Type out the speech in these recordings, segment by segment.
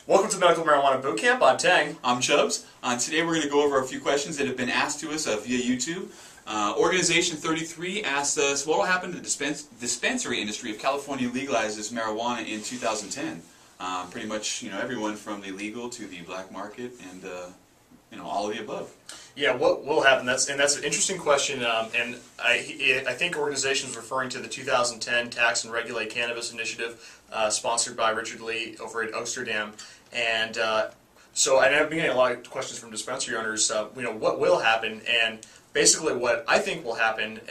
Welcome to Medical Marijuana Bootcamp. I'm Tang. I'm Chubbs. Today we're going to go over a few questions that have been asked to us via YouTube. Organization 33 asked us, what will happen to the dispensary industry if California legalizes marijuana in 2010? Pretty much, everyone from the legal to the black market and, all of the above. Yeah, what will happen? That's an interesting question, and I think organizations referring to the 2010 Tax and Regulate Cannabis Initiative, sponsored by Richard Lee over at Amsterdam, and so I've been getting a lot of questions from dispensary owners. What will happen? And basically, what I think will happen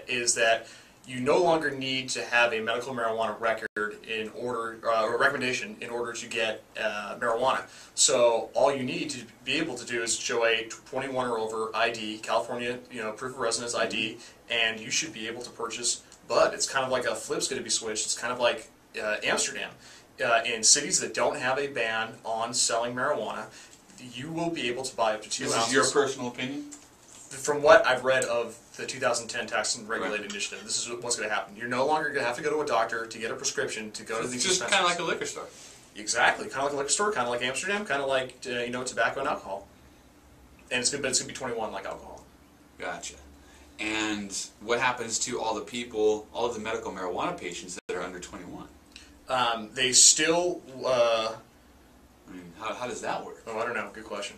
is that you no longer need to have a medical marijuana record in order, or recommendation in order to get marijuana. So all you need to be able to do is show a 21 or over ID, California, proof of residence ID, and you should be able to purchase bud. It's kind of like a flip's going to be switched. It's kind of like Amsterdam. In cities that don't have a ban on selling marijuana, you will be able to buy up to 2 ounces. This is your personal opinion? From what I've read of the 2010 Tax and Regulate Initiative, this is what's going to happen. You're no longer going to have to go to a doctor to get a prescription to go to the It's just kind of like a liquor store. Exactly, kind of like a liquor store, kind of like Amsterdam, kind of like tobacco and alcohol. And it's going to be 21 like alcohol. Gotcha. And what happens to all of the medical marijuana patients that are under 21? They still. How does that work? Oh, I don't know. Good question.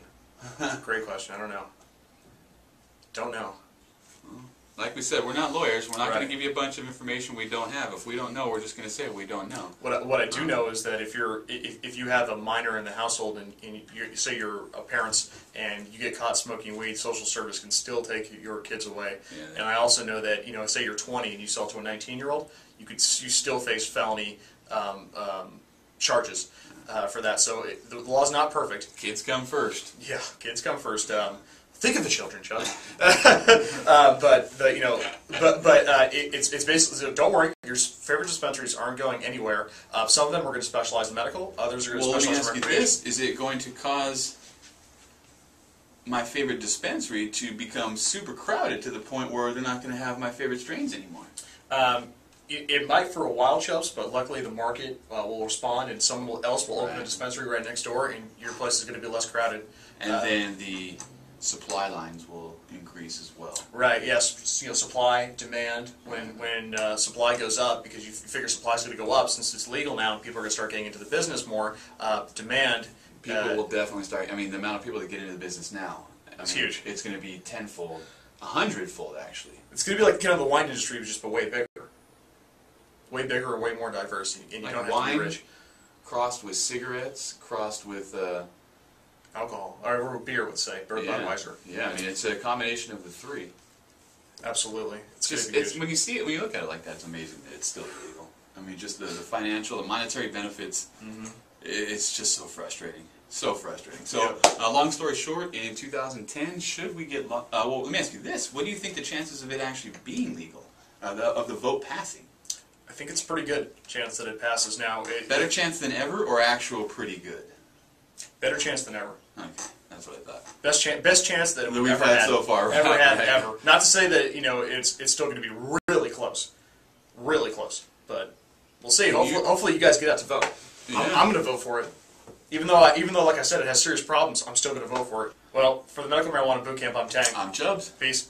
Great question. I don't know. Don't know. Like we said, we're not lawyers. We're not going to give you a bunch of information we don't have. If we don't know, we're just going to say we don't know. What I do know is that if you have a minor in the household and say you're parents and you get caught smoking weed, social service can still take your kids away. Yeah. And I also know that say you're 20 and you sell to a 19-year-old, you still face felony charges for that. So the law's not perfect. Kids come first. Yeah, kids come first. Think of the children, Chuck. But it's basically, so don't worry. Your favorite dispensaries aren't going anywhere. Some of them are going to specialize in medical. Others are going to specialize in recreation. Let me ask you this: is it going to cause my favorite dispensary to become super crowded to the point where they're not going to have my favorite strains anymore? It might for a while, Chubbs, but luckily the market will respond, and someone else will open a dispensary right next door, and your place is going to be less crowded. And then the supply lines will increase as well. Right. Yes. Supply, demand. When supply goes up, because you figure supply is going to go up since it's legal now, and people are going to start getting into the business more. Demand. People will definitely start. I mean, the amount of people that get into the business now. It's huge. It's going to be tenfold, 100-fold actually. It's going to be like the wine industry was just way bigger. Way bigger, way more diverse, and you don't have to be rich. Crossed with cigarettes, crossed with alcohol, or beer, let's say, or Budweiser. Yeah, I mean it's a combination of the three. Absolutely, it's when you see it, when you look at it like that, it's amazing that it's still illegal. I mean, just the financial, the monetary benefits. It's just so frustrating, so frustrating. So, long story short, in 2010, should we get? Well, let me ask you this: what do you think the chances of it actually being legal, of the vote passing? I think it's a pretty good chance that it passes now. Better chance than ever, or actual pretty good? Better chance than ever. Okay, that's what I thought. Best chance that we've ever had so far. Ever had, ever. Not to say that it's still going to be really close, but we'll see. Hopefully, you guys get out to vote. Yeah. I'm going to vote for it, even though like I said, it has serious problems. I'm still going to vote for it. Well, for the Medical Marijuana Bootcamp, I'm Tang. I'm Chubbs. Peace.